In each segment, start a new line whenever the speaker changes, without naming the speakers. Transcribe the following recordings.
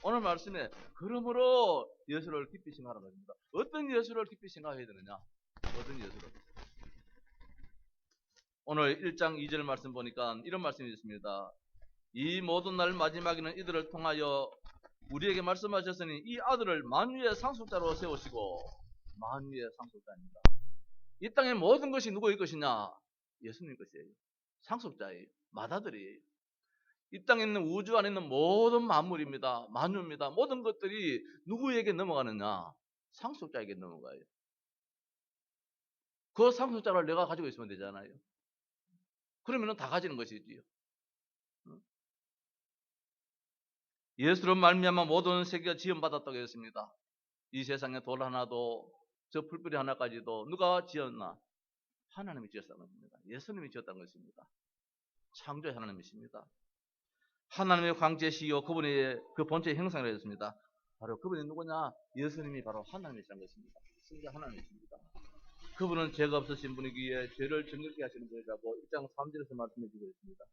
오늘 말씀에 그러므로 예수를 깊이 생각하라는 것입니다. 어떤 예수를 깊이 생각해야 되느냐? 어떤 예수를? 오늘 1장 2절 말씀 보니까 이런 말씀이 있습니다. 이 모든 날 마지막에는 이들을 통하여 우리에게 말씀하셨으니 이 아들을 만유의 상속자로 세우시고, 만유의 상속자입니다. 이 땅의 모든 것이 누구의 것이냐? 예수님 것이에요. 상속자예요. 맏아들이에요. 이 땅에 있는 우주 안에 있는 모든 만물입니다. 만유입니다. 모든 것들이 누구에게 넘어가느냐? 상속자에게 넘어가요. 그 상속자를 내가 가지고 있으면 되잖아요. 그러면 다 가지는 것이지요. 예수로 말미암아 모든 세계가 지음받았다고 했습니다. 이 세상에 돌 하나도 저 풀뿌리 하나까지도 누가 지었나? 하나님이 지었다는 것입니다. 예수님이 지었다는 것입니다. 창조의 하나님이십니다. 하나님의 광재시요 그분의 그 본체의 형상이라 했습니다. 바로 그분이 누구냐? 예수님이 바로 하나님이시라는 것입니다. 진짜 하나님이십니다. 그분은 죄가 없으신 분이기에 죄를 정결케 하시는 분이라고 1장 3절에서 말씀해 주고 있습니다.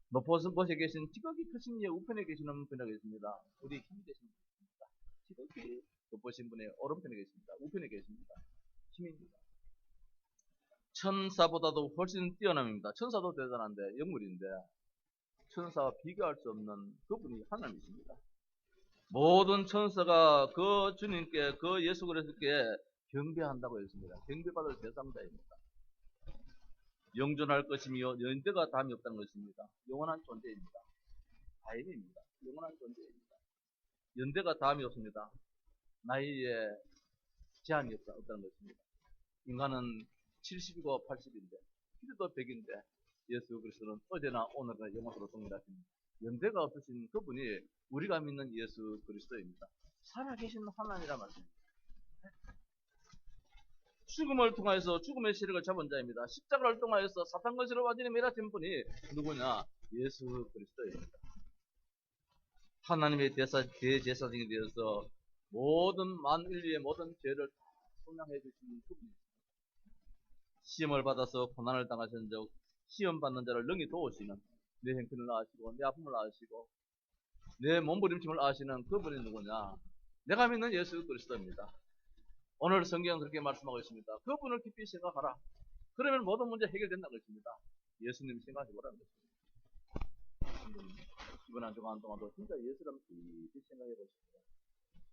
높은 곳에 계신 지극히 크신 이의 우편에 계시는 분이라고 했습니다. 우리 힘이 되시는 분입니다. 지극히 높으신 분의 오른편에 계십니다. 우편에 계십니다. 힘입니다. 천사보다도 훨씬 뛰어남입니다. 천사도 대단한데 영물인데 천사와 비교할 수 없는 그분이 하나님이십니다. 모든 천사가 그 주님께, 그 예수 그리스도께 경배한다고 했습니다. 경배받을 대상자입니다. 영존할 것이며 연대가 담이 없다는 것입니다. 영원한 존재입니다. 다임입니다. 영원한 존재입니다. 연대가 담이 없습니다. 나이에 제한이 없다는 것입니다. 인간은 70이고 80인데 키도 100인데 예수 그리스도는 어제나 오늘나 영원토록 동일하십니다. 연대가 없으신 그분이 우리가 믿는 예수 그리스도입니다. 살아계신 하나님이라 말씀입니다. 죽음을 통하여서 죽음의 세력을 잡은 자입니다. 십자가를 통하여서 사탄 것으로 완전히 매라진 분이 누구냐? 예수 그리스도입니다. 하나님의 대제사장이 되어서 모든 만인류의 모든 죄를 속량해 주시는 그분입니다. 시험을 받아서 고난을 당하신 적, 시험 받는 자를 능히 도우시는, 내 형편을 아시고 내 아픔을 아시고 내 몸부림침을 아시는 그분이 누구냐? 내가 믿는 예수 그리스도입니다. 오늘 성경은 그렇게 말씀하고 있습니다. 그분을 깊이 생각하라. 그러면 모든 문제 해결된다는 것입니다. 예수님 생각해보라는 것입니다. 이번 한 주간 동안도 진짜 예수를 깊이 생각해 보십니다.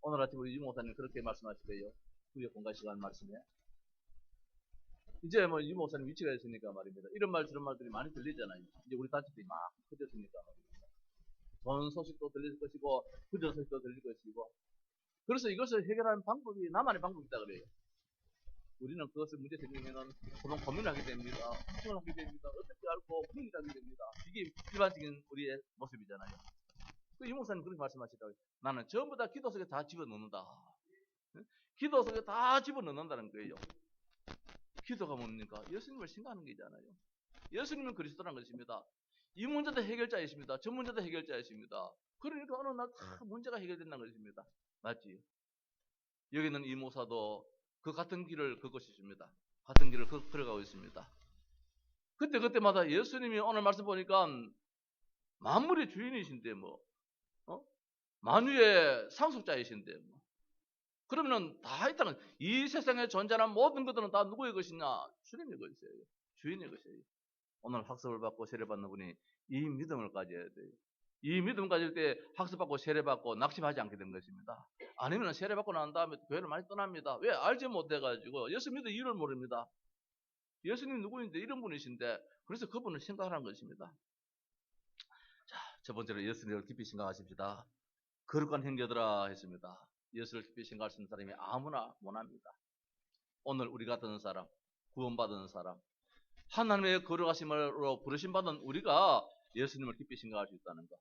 오늘 아침 우리 유목사님 그렇게 말씀하시고요. 후에 공간 시간 말씀에 이제 뭐 유목사님 위치가 있으니까 말입니다. 이런 말 저런 말들이 많이 들리잖아요. 이제 우리 단체들이 막 커졌으니까 말입니다. 좋은 소식도 들릴 것이고 부정 소식도 들릴 것이고, 그래서 이것을 해결하는 방법이 나만의 방법이다 그래요. 우리는 그것을 문제 생기면은 그런 고민을 하게 됩니다. 걱정을 하게 됩니다. 어떻게 알고 분위기를 하게 됩니다. 이게 일반적인 우리의 모습이잖아요. 그 유목사님 그렇게 말씀하시더라고요. 나는 전부 다 기도 속에 다 집어넣는다. 기도 속에 다 집어넣는다는 거예요. 기도가 뭡니까? 예수님을 생각하는 게잖아요. 예수님은 그리스도라는 것입니다. 이 문제도 해결자이십니다. 저 문제도 해결자이십니다. 그러니까 어느 날 다 문제가 해결된다는 것입니다. 맞지? 여기는 이 모사도 그 같은 길을 걷고 있습니다. 같은 길을 걸어가고 있습니다. 그때마다 예수님이 오늘 말씀 보니까 만물의 주인이신데 만유의 상속자이신데 그러면은 다 있다는, 이 세상에 존재하는 모든 것들은 다 누구의 것이냐? 주님의 것이에요. 주인의 것이에요. 오늘 학습을 받고 세례받는 분이 이 믿음을 가져야 돼요. 이 믿음 가질 때 학습받고 세례받고 낙심하지 않게 된 것입니다. 아니면 세례받고 난 다음에 교회를 많이 떠납니다. 왜? 알지 못해가지고 예수 믿는 이유를 모릅니다. 예수님 누구인데 이런 분이신데, 그래서 그분을 생각하라는 것입니다. 자, 첫 번째로 예수님을 깊이 생각하십시다. 거룩한 형제들아 했습니다. 예수를 깊이 생각할 수 있는 사람이 아무나 원합니다. 오늘 우리 같은 사람, 구원받은 사람, 하나님의 거룩하심으로 부르심받은 우리가 예수님을 깊이 생각할 수 있다는 것.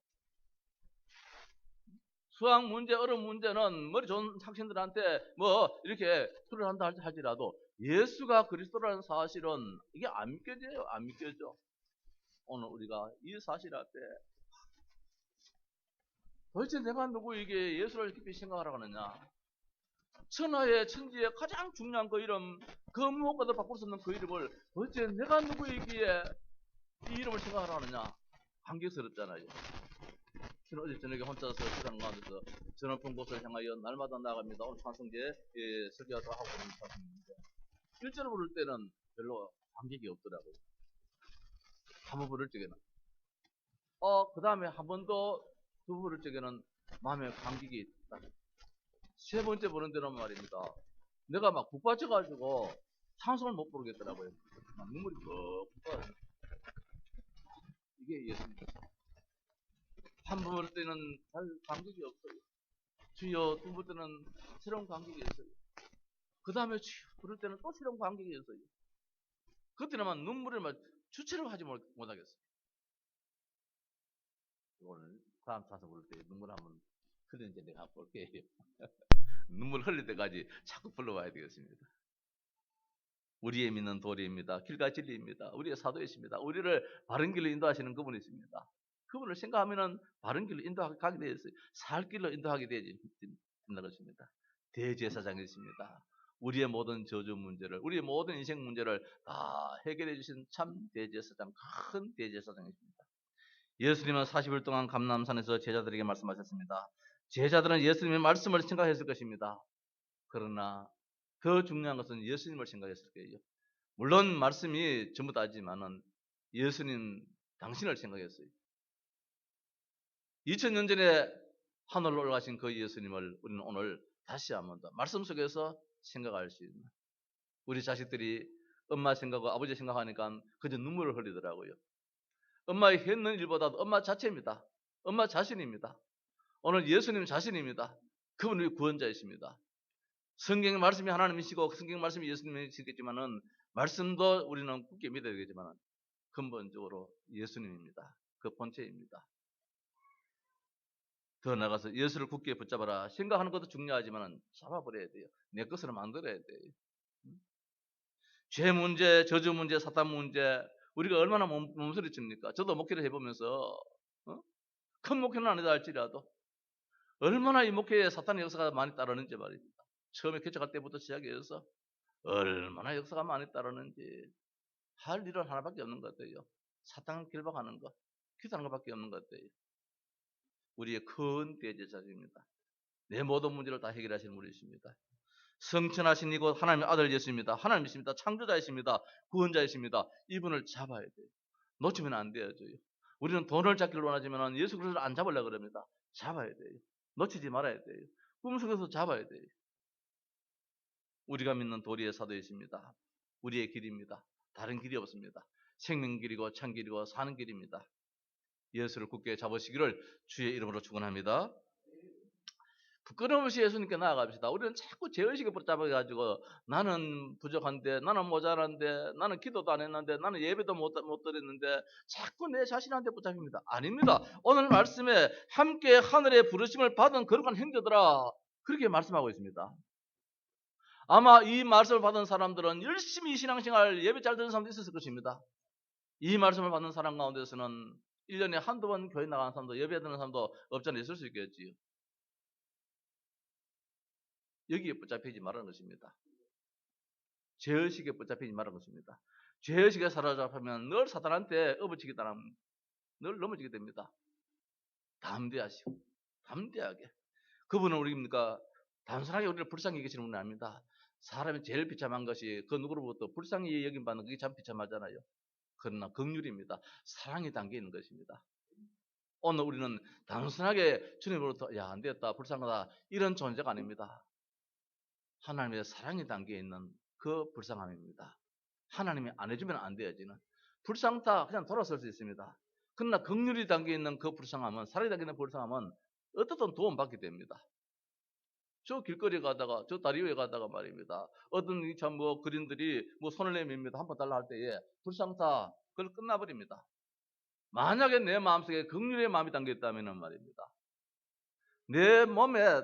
수학 문제, 어려운 문제는 머리 좋은 학생들한테 이렇게 풀을 한다 할지라도 예수가 그리스도라는 사실은 이게 안 믿겨져요. 안 믿겨져. 오늘 우리가 이 사실 앞에 도대체 내가 누구 이게 예수를 깊이 생각하라고 하느냐? 천하의 천지의 가장 중요한 그 이름, 그 무엇과도 바꿀 수 없는 그 이름을 도대체 내가 누구이기에 이 이름을 생각하라고 하느냐? 한계스럽잖아요. 저는 어제 저녁에 혼자서 시간 가운데서 저 높은 곳을 향하여 날마다 나아갑니다. 오늘 찬송제 설교도 하고 있는 찬송인데 1절을 부를 때는 별로 감격이 없더라고요. 한 번 부를 적에는 그 다음에 한 번 더 두 부를 적에는 마음에 감격이 있다. 세 번째 부른 데는 말입니다. 내가 막 북받쳐가지고 찬송을 못 부르겠더라고요. 막 눈물이 뻑뻑. 이게 예수입니다. 한 번 부를 때는 잘 감격이 없어요. 주여 두 번 때는 새로운 감격이 있어요. 그 다음에 주여 부를 때는 또 새로운 감격이 있어요. 그때는 막 눈물을 막 주체를 하지 못하겠어요. 오늘 다음 찬송 부를 때 눈물 한번 흘리는지 내가 볼게요. 눈물 흘릴 때까지 자꾸 불러와야 되겠습니다. 우리의 믿는 도리입니다. 길과 진리입니다. 우리의 사도이십니다. 우리를 바른 길로 인도하시는 그분이십니다. 그분을 생각하면 바른 길로 인도하게 되어 있어요. 살 길로 인도하게 되어진다는 것입니다. 대제사장이십니다. 우리의 모든 저주 문제를, 우리의 모든 인생 문제를 다 해결해 주신 참 대제사장, 큰 대제사장이십니다. 예수님은 40일 동안 감람산에서 제자들에게 말씀하셨습니다. 제자들은 예수님의 말씀을 생각했을 것입니다. 그러나 더 중요한 것은 예수님을 생각했을 거예요. 물론 말씀이 전부 다지만은 예수님 당신을 생각했어요. 2000년 전에 하늘로 올라가신 그 예수님을 우리는 오늘 다시 한번 더 말씀 속에서 생각할 수 있는, 우리 자식들이 엄마 생각하고 아버지 생각하니까 그저 눈물을 흘리더라고요. 엄마의 했는 일보다도 엄마 자체입니다. 엄마 자신입니다. 오늘 예수님 자신입니다. 그분이 구원자이십니다. 성경의 말씀이 하나님이시고 성경 말씀이 예수님이시겠지만은 말씀도 우리는 굳게 믿어야 되겠지만 근본적으로 예수님입니다. 그 본체입니다. 더 나아가서 예수를 굳게 붙잡아라. 생각하는 것도 중요하지만 잡아버려야 돼요. 내 것으로 만들어야 돼요. 죄 문제, 저주 문제, 사탄 문제, 우리가 얼마나 몸서리칩니까? 저도 목회를 해보면서 큰 목회는 아니다 할지라도 얼마나 이 목회에 사탄의 역사가 많이 따르는지 말입니다. 처음에 개척할 때부터 시작해서 얼마나 역사가 많이 따르는지. 할 일은 하나밖에 없는 것 같아요. 사탄을 결박하는 것, 기도하는 것밖에 없는 것 같아요. 우리의 큰 대제사장입니다. 내 모든 문제를 다 해결하시는 분이십니다. 성천하신 이곳 하나님의 아들 예수입니다. 하나님이십니다. 창조자이십니다. 구원자이십니다. 이분을 잡아야 돼요. 놓치면 안 돼요. 우리는 돈을 잡기를 원하지만 예수 그리스도를 안 잡으려고 그럽니다. 잡아야 돼요. 놓치지 말아야 돼요. 꿈속에서 잡아야 돼요. 우리가 믿는 도리의 사도이십니다. 우리의 길입니다. 다른 길이 없습니다. 생명길이고 참길이고 사는 길입니다. 예수를 굳게 잡으시기를 주의 이름으로 축원합니다. 부끄러움 없이 예수님께 나아갑시다. 우리는 자꾸 죄의식에 붙잡아가지고 나는 부족한데, 나는 모자란데, 나는 기도도 안 했는데, 나는 예배도 못 드렸는데 자꾸 내 자신한테 붙잡힙니다. 아닙니다. 오늘 말씀에 함께 하늘의 부르심을 받은 거룩한 형제들아, 그렇게 말씀하고 있습니다. 아마 이 말씀을 받은 사람들은 열심히 신앙생활 예배 잘 드는 사람도 있었을 것입니다. 이 말씀을 받는 사람 가운데서는 1년에 한두 번 교회 나가는 사람도, 예배 드는 사람도 없잖아요. 있을 수 있겠지요. 여기에 붙잡히지 말라는 것입니다. 죄의식에 붙잡히지 말라는 것입니다. 죄의식에 사로잡히면 늘 사탄한테 업어치기 따라 늘 넘어지게 됩니다. 담대하시고 담대하게. 그분은 우리입니까? 단순하게 우리를 불쌍히 여기시는 분은 아닙니다. 사람이 제일 비참한 것이 그 누구로부터 불쌍히 여김받는 그게 참 비참하잖아요. 그러나 긍휼입니다. 사랑이 담겨 있는 것입니다. 오늘 우리는 단순하게 주님으로부터 야, 안 되겠다, 불쌍하다 이런 존재가 아닙니다. 하나님의 사랑이 담겨 있는 그 불쌍함입니다. 하나님이 안 해주면 안 돼야지는 불쌍하다 그냥 돌아설 수 있습니다. 그러나 긍휼이 담겨 있는 그 불쌍함은, 사랑이 담겨 있는 불쌍함은 어떻든 도움받게 됩니다. 저 길거리 가다가, 저 다리 위에 가다가 말입니다. 어떤 참 그린들이 손을 내밉니다. 한 번 달라 할 때에 불쌍하다 그걸 끝나버립니다. 만약에 내 마음속에 긍휼의 마음이 담겨 있다면 말입니다. 내 몸에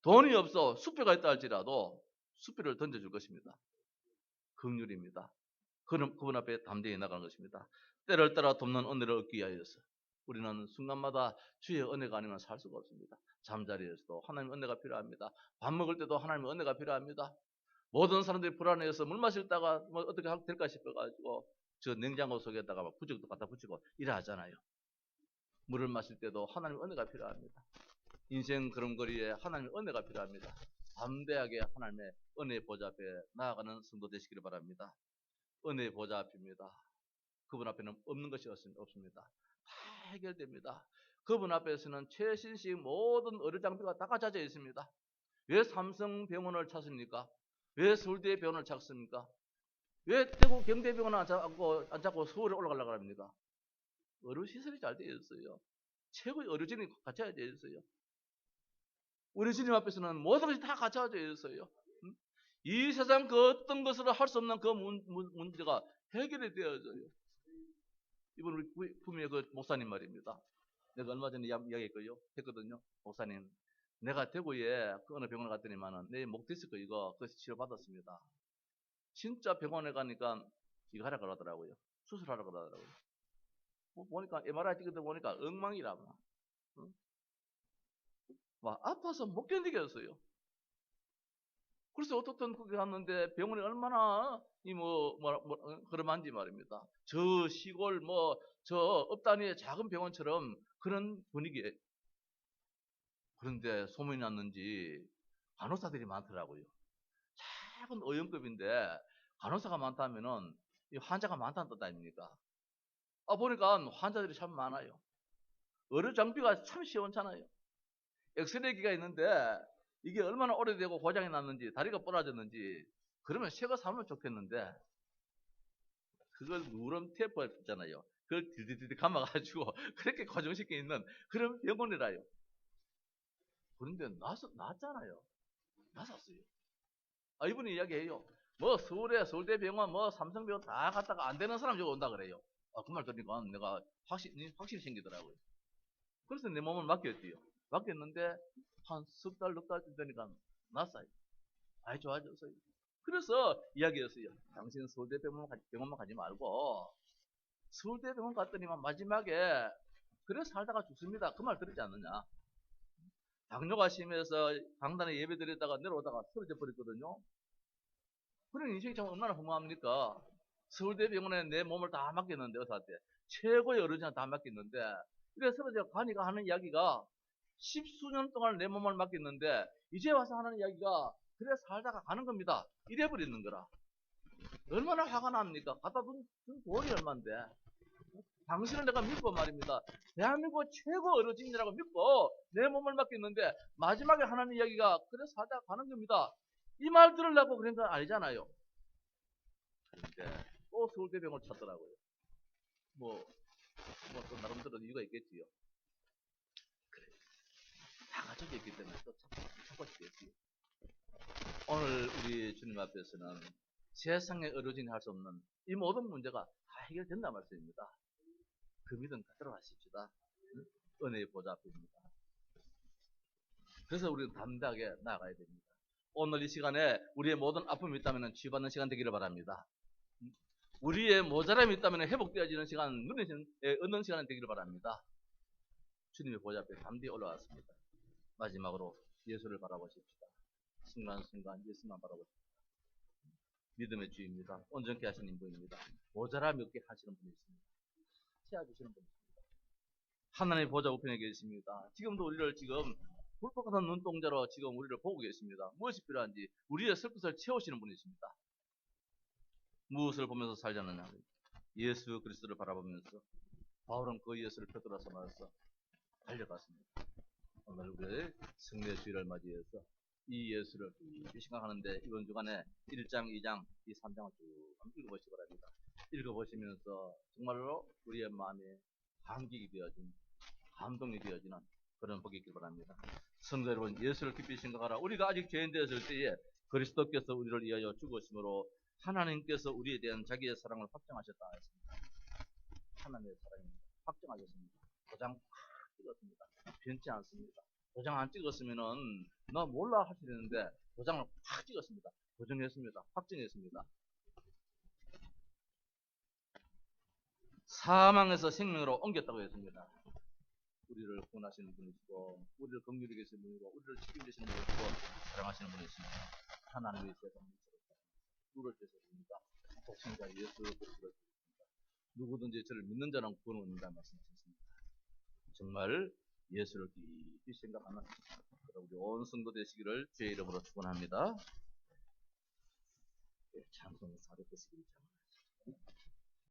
돈이 없어 수표가 있다 할지라도 수표를 던져줄 것입니다. 긍휼입니다. 그분 앞에 담대히 나가는 것입니다. 때를 따라 돕는 은혜를 얻기 위하여서 우리는 순간마다 주의 은혜가 아니면 살 수가 없습니다. 잠자리에서도 하나님의 은혜가 필요합니다. 밥 먹을 때도 하나님의 은혜가 필요합니다. 모든 사람들이 불안해서 물 마실 때가 어떻게 될까 싶어가지고 저 냉장고 속에다가 부적도 갖다 붙이고 이래 하잖아요. 물을 마실 때도 하나님의 은혜가 필요합니다. 인생 걸음걸이에 하나님의 은혜가 필요합니다. 담대하게 하나님의 은혜의 보좌 앞에 나아가는 성도 되시기를 바랍니다. 은혜의 보좌 앞입니다. 그분 앞에는 없는 것이 없습니다. 다 해결됩니다. 그분 앞에서는 최신식 모든 의료장비가 다 갖춰져 있습니다. 왜 삼성병원을 찾습니까? 왜 서울대병원을 찾습니까? 왜 대구 경대병원을 안 찾고 서울에 올라가려고 합니까? 의료시설이 잘 되어 있어요. 최고의 의료진이 갖춰야 되어 있어요. 우리 주님 앞에서는 모든 것이 다 갖춰져 있어요. 이 세상 그 어떤 것으로 할 수 없는 그 문제가 해결이 되어져요. 이번 우리 부미의 그 목사님 말입니다. 내가 얼마 전에 했거든요. 목사님, 내가 대구에 그 어느 병원에 갔더니만은 내 목 디스크 이거 그것이 치료받았습니다. 진짜 병원에 가니까 이거 하라 그러더라고요. 수술하라 그러더라고요. 보니까 MRI 찍어도 보니까 엉망이라. 막 아파서 못 견디겠어요. 그래서 어떻든 거기 갔는데 병원이 얼마나 그럼한지 말입니다. 저 시골 저 업 단위의 작은 병원처럼 그런 분위기에. 그런데 소문이 났는지 간호사들이 많더라고요. 작은 의원급인데 간호사가 많다면은 환자가 많다는 뜻 아닙니까? 보니까 환자들이 참 많아요. 의료 장비가 참 시원찮아요. 엑스레이기가 있는데 이게 얼마나 오래되고 고장이 났는지 다리가 부러졌는지 그러면 새거 사면 좋겠는데 그걸 누런 테이프 있잖아요. 그걸 디디디디 감아가지고 그렇게 고정시켜 있는 그런 병원이라요. 그런데 났잖아요. 났었어요. 이분이 이야기해요. 서울대병원 삼성병원 다 갔다가 안 되는 사람 저거 온다 그래요. 그 말 들으니까 내가 확실히 생기더라고요. 그래서 내 몸을 맡겼지요. 맡겼는데 한 석 달, 넉 달 되니까 났어요. 좋아졌어요. 그래서 이야기했어요. 당신 서울대병원만 가지 말고 서울대병원 갔더니만 마지막에 그래 살다가 죽습니다. 그 말 들었지 않느냐. 당뇨가 심해서 강단에 예배 드렸다가 내려오다가 쓰러져 버렸거든요. 그런 인생이 참 얼마나 허무합니까? 서울대병원에 내 몸을 다 맡겼는데 의사한테 최고의 의료진한테 다 맡겼는데 그래 쓰러져 가니까 하는 이야기가 10수년 동안 내 몸을 맡겼는데 이제 와서 하는 이야기가 그래 살다가 가는 겁니다. 이래버리는 거라. 얼마나 화가 납니까? 갖다 둔 돈이 얼만데. 당신을 내가 믿고 말입니다. 대한민국 최고 의료진이라고 믿고 내 몸을 맡겼는데 마지막에 하는 이야기가 그래 살다가 가는 겁니다. 이 말 들으려고 그런 건 아니잖아요. 그런데 또 서울대병원을 찾더라고요. 또 나름대로 이유가 있겠지요. 그래. 다 갖춰져 있기 때문에 또 찾고 싶겠지요. 오늘 우리 주님 앞에서는 세상의 의료진이 할 수 없는 이 모든 문제가 다 해결된다 말씀입니다. 그 믿음 갖도록 하십시다. 은혜의 보좌 앞입니다. 그래서 우리는 담대하게 나아가야 됩니다. 오늘 이 시간에 우리의 모든 아픔이 있다면 치유받는 시간 되기를 바랍니다. 우리의 모자람이 있다면 회복되어지는 시간, 얻는 시간이 되기를 바랍니다. 주님의 보좌 앞에 담대히 올라왔습니다. 마지막으로 예수를 바라보십시다. 순간순간 예수만 바라보십시다. 믿음의 주입니다. 온전케 하시는 분입니다. 모자람이 없게 하시는 분이 있습니다. 채워주시는 분이 있습니다. 하나님의 보좌 우편에 계십니다. 지금도 우리를 불법 같은 눈동자로 지금 우리를 보고 계십니다. 무엇이 필요한지 우리의 슬픔을 채우시는 분이 있습니다. 무엇을 보면서 살자느냐? 예수 그리스도를 바라보면서 바울은 그 예수를 펴들어서 말해서 달려갔습니다. 오늘 우리 승리의 주일을 맞이해서 이 예수를 생각하는데 이번 주간에 1장, 2장, 이 3장을 쭉 읽어보시기 바랍니다. 읽어보시면서 정말로 우리의 마음에 감격이 되어진, 감동이 되어지는 그런 복이 있길 바랍니다. 성도 여러분, 예수를 깊이 생각하라. 우리가 아직 죄인 되었을 때에 그리스도께서 우리를 위하여 죽으심으로 하나님께서 우리에 대한 자기의 사랑을 확정하셨다 했습니다. 하나님의 사랑입니다. 확정하셨습니다. 도장 팍 찍었습니다. 변치 않습니다. 도장 안 찍었으면은 너 몰라 하시는데 도장을 팍 찍었습니다. 고정했습니다. 확정했습니다. 사망에서 생명으로 옮겼다고 했습니다. 우리를 구원하시는 분이시고 우리를 긍휼히 계시는 분이고 우리를 책임지시는 분이시고 사랑하시는 분이십니다. 하나님의 세상을 누를 주셨습니다. 독생자 예수 그리스도를 주셨습니다. 누구든지 저를 믿는 자는 구원을 얻는다는 말씀하셨습니다. 정말 예수를 깊이 생각하는 우리 온 성도 되시기를 주의 이름으로 축원합니다. 찬송 400개 시기를